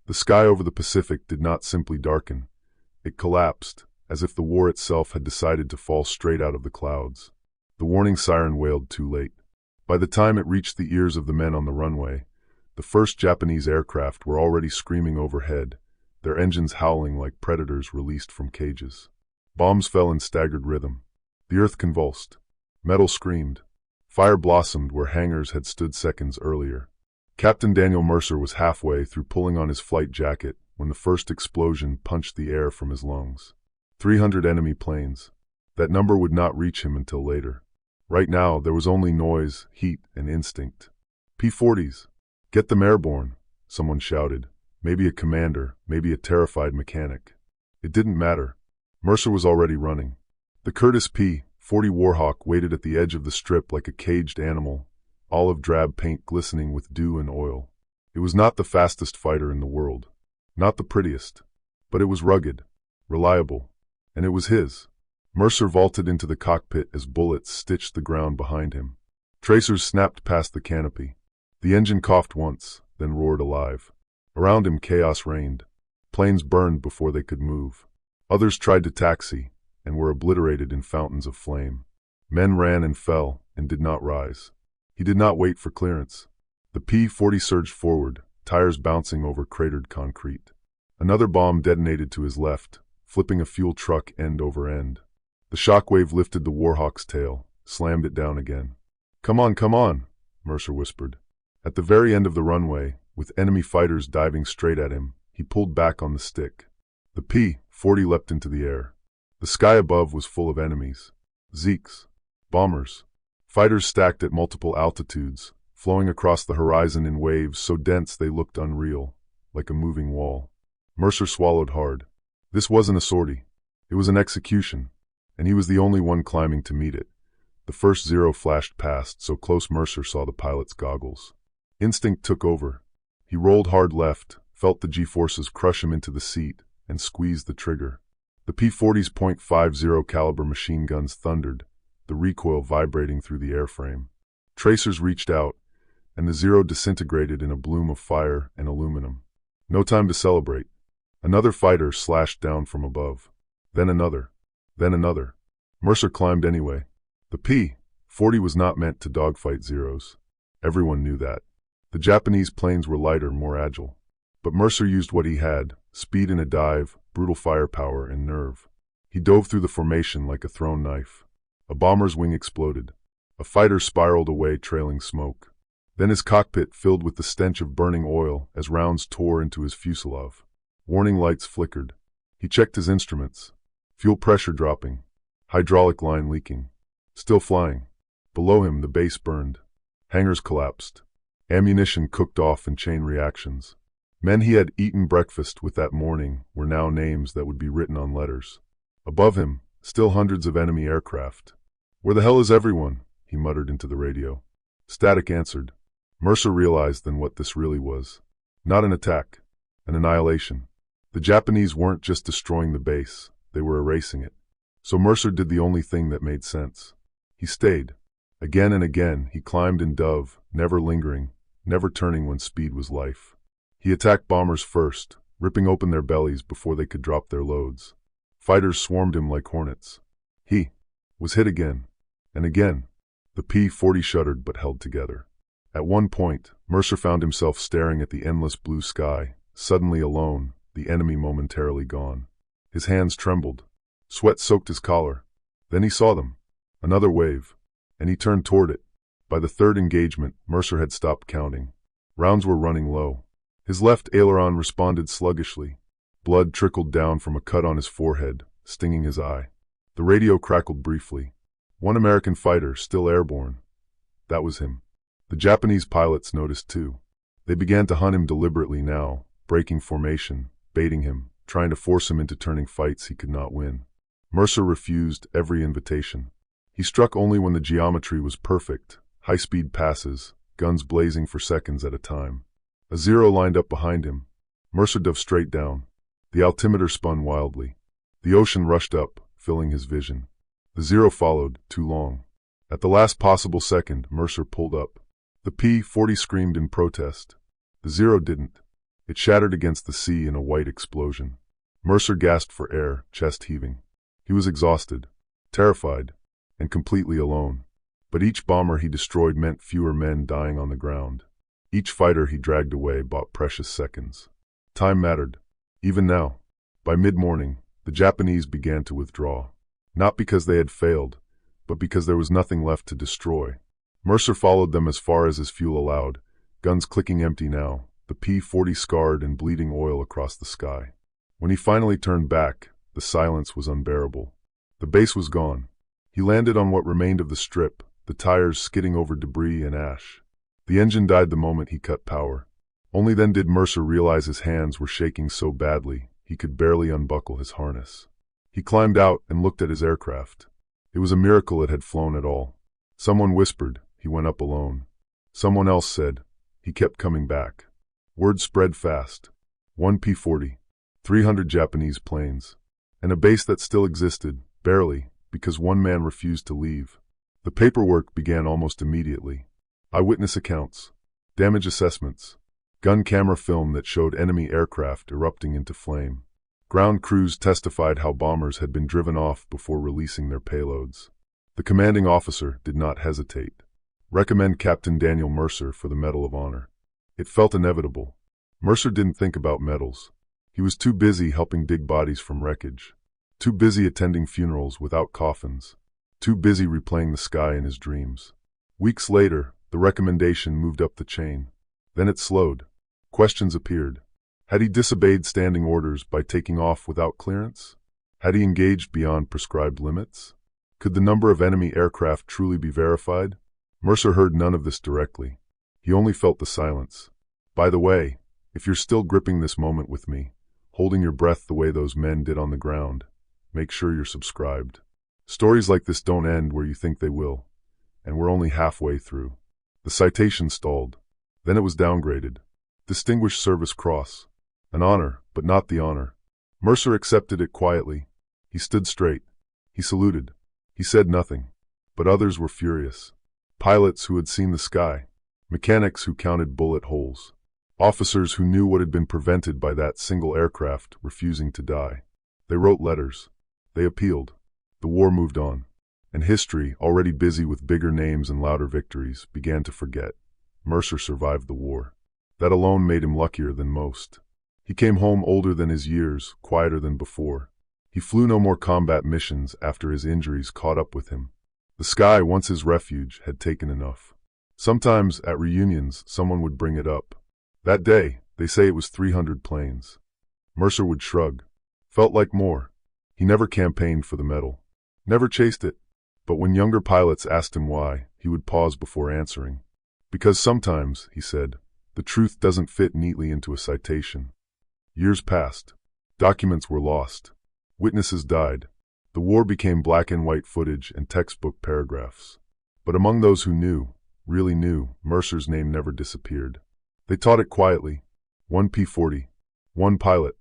The sky over the Pacific did not simply darken. It collapsed, as if the war itself had decided to fall straight out of the clouds. The warning siren wailed too late. By the time it reached the ears of the men on the runway, the first Japanese aircraft were already screaming overhead, their engines howling like predators released from cages. Bombs fell in staggered rhythm. The earth convulsed. Metal screamed. Fire blossomed where hangars had stood seconds earlier. Captain Daniel Mercer was halfway through pulling on his flight jacket when the first explosion punched the air from his lungs. 300 enemy planes. That number would not reach him until later. Right now, there was only noise, heat, and instinct. P-40s. Get them airborne, someone shouted. Maybe a commander, maybe a terrified mechanic. It didn't matter. Mercer was already running. The Curtiss P-40 Warhawk waited at the edge of the strip like a caged animal, olive drab paint glistening with dew and oil. It was not the fastest fighter in the world. Not the prettiest. But it was rugged, reliable, and it was his. Mercer vaulted into the cockpit as bullets stitched the ground behind him. Tracers snapped past the canopy. The engine coughed once, then roared alive. Around him chaos reigned. Planes burned before they could move. Others tried to taxi, and were obliterated in fountains of flame. Men ran and fell, and did not rise. He did not wait for clearance. The P-40 surged forward, tires bouncing over cratered concrete. Another bomb detonated to his left, flipping a fuel truck end over end. The shockwave lifted the Warhawk's tail, slammed it down again. Come on, Mercer whispered. At the very end of the runway, with enemy fighters diving straight at him, he pulled back on the stick. The P-40 leapt into the air. The sky above was full of enemies. Zeeks. Bombers. Fighters stacked at multiple altitudes, flowing across the horizon in waves so dense they looked unreal, like a moving wall. Mercer swallowed hard. This wasn't a sortie. It was an execution, and he was the only one climbing to meet it. The first Zero flashed past, so close Mercer saw the pilot's goggles. Instinct took over. He rolled hard left, felt the G-forces crush him into the seat, and squeezed the trigger. The P-40's .50 caliber machine guns thundered, the recoil vibrating through the airframe. Tracers reached out, and the Zero disintegrated in a bloom of fire and aluminum. No time to celebrate. Another fighter slashed down from above. Then another. Then another. Mercer climbed anyway. The P-40 was not meant to dogfight Zeros. Everyone knew that. The Japanese planes were lighter, more agile. But Mercer used what he had: speed in a dive, brutal firepower, and nerve. He dove through the formation like a thrown knife. A bomber's wing exploded. A fighter spiraled away, trailing smoke. Then his cockpit filled with the stench of burning oil as rounds tore into his fuselage. Warning lights flickered. He checked his instruments. Fuel pressure dropping. Hydraulic line leaking. Still flying. Below him, the base burned. Hangars collapsed. Ammunition cooked off in chain reactions. Men he had eaten breakfast with that morning were now names that would be written on letters. Above him, still hundreds of enemy aircraft. "Where the hell is everyone?" he muttered into the radio. Static answered. Mercer realized then what this really was. Not an attack. An annihilation. The Japanese weren't just destroying the base, they were erasing it. So Mercer did the only thing that made sense. He stayed. Again and again he climbed and dove, never lingering, never turning when speed was life. He attacked bombers first, ripping open their bellies before they could drop their loads. Fighters swarmed him like hornets. He was hit again, and again. The P-40 shuddered but held together. At one point, Mercer found himself staring at the endless blue sky, suddenly alone, the enemy momentarily gone. His hands trembled. Sweat soaked his collar. Then he saw them. Another wave. And he turned toward it. By the third engagement, Mercer had stopped counting. Rounds were running low. His left aileron responded sluggishly. Blood trickled down from a cut on his forehead, stinging his eye. The radio crackled briefly. One American fighter, still airborne. That was him. The Japanese pilots noticed too. They began to hunt him deliberately now, breaking formation, baiting him, trying to force him into turning fights he could not win. Mercer refused every invitation. He struck only when the geometry was perfect, high-speed passes, guns blazing for seconds at a time. A Zero lined up behind him. Mercer dove straight down. The altimeter spun wildly. The ocean rushed up, filling his vision. The Zero followed, too long. At the last possible second, Mercer pulled up. The P-40 screamed in protest. The Zero didn't. It shattered against the sea in a white explosion. Mercer gasped for air, chest heaving. He was exhausted, terrified, and completely alone. But each bomber he destroyed meant fewer men dying on the ground. Each fighter he dragged away bought precious seconds. Time mattered. Even now. By mid-morning, the Japanese began to withdraw. Not because they had failed, but because there was nothing left to destroy. Mercer followed them as far as his fuel allowed, guns clicking empty now, the P-40 scarred and bleeding oil across the sky. When he finally turned back, the silence was unbearable. The base was gone. He landed on what remained of the strip, the tires skidding over debris and ash. The engine died the moment he cut power. Only then did Mercer realize his hands were shaking so badly he could barely unbuckle his harness. He climbed out and looked at his aircraft. It was a miracle it had flown at all. Someone whispered, he went up alone. Someone else said, he kept coming back. Word spread fast. 1 P-40, 300 Japanese planes, and a base that still existed, barely, because one man refused to leave. The paperwork began almost immediately. Eyewitness accounts, damage assessments, gun camera film that showed enemy aircraft erupting into flame. Ground crews testified how bombers had been driven off before releasing their payloads. The commanding officer did not hesitate. Recommend Captain Daniel Mercer for the Medal of Honor. It felt inevitable. Mercer didn't think about medals. He was too busy helping dig bodies from wreckage. Too busy attending funerals without coffins. Too busy replaying the sky in his dreams. Weeks later, the recommendation moved up the chain. Then it slowed. Questions appeared. Had he disobeyed standing orders by taking off without clearance? Had he engaged beyond prescribed limits? Could the number of enemy aircraft truly be verified? Mercer heard none of this directly. He only felt the silence. By the way, if you're still gripping this moment with me, holding your breath the way those men did on the ground, make sure you're subscribed. Stories like this don't end where you think they will, and we're only halfway through. The citation stalled. Then it was downgraded. Distinguished Service Cross. An honor, but not the honor. Mercer accepted it quietly. He stood straight. He saluted. He said nothing. But others were furious. Pilots who had seen the sky. Mechanics who counted bullet holes. Officers who knew what had been prevented by that single aircraft refusing to die. They wrote letters. They appealed. The war moved on. And history, already busy with bigger names and louder victories, began to forget. Mercer survived the war. That alone made him luckier than most. He came home older than his years, quieter than before. He flew no more combat missions after his injuries caught up with him. The sky, once his refuge, had taken enough. Sometimes, at reunions, someone would bring it up. That day, they say it was 300 planes. Mercer would shrug. Felt like more. He never campaigned for the medal. Never chased it. But when younger pilots asked him why, he would pause before answering. Because sometimes, he said, the truth doesn't fit neatly into a citation. Years passed. Documents were lost. Witnesses died. The war became black and white footage and textbook paragraphs. But among those who knew, really knew, Mercer's name never disappeared. They taught it quietly. 1 P-40, one pilot,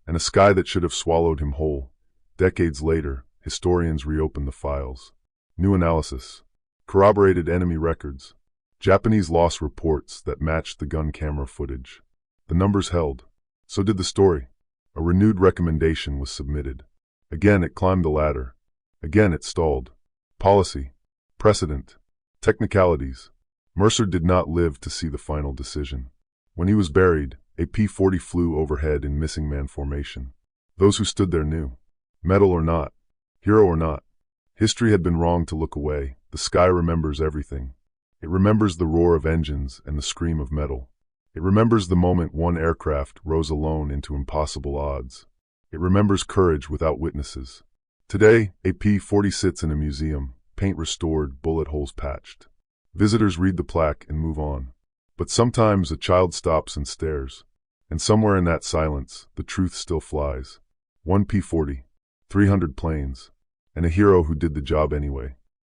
and a sky that should have swallowed him whole. Decades later, historians reopened the files. New analysis. Corroborated enemy records. Japanese loss reports that matched the gun camera footage. The numbers held. So did the story. A renewed recommendation was submitted. Again it climbed the ladder. Again it stalled. Policy. Precedent. Technicalities. Mercer did not live to see the final decision. When he was buried, a P-40 flew overhead in missing man formation. Those who stood there knew. Medal or not, hero or not, history had been wrong to look away. The sky remembers everything. It remembers the roar of engines and the scream of metal. It remembers the moment one aircraft rose alone into impossible odds. It remembers courage without witnesses. Today, a P-40 sits in a museum, paint restored, bullet holes patched. Visitors read the plaque and move on. But sometimes a child stops and stares. And somewhere in that silence, the truth still flies. 1 P-40, 300 planes, and a hero who did the job anyway.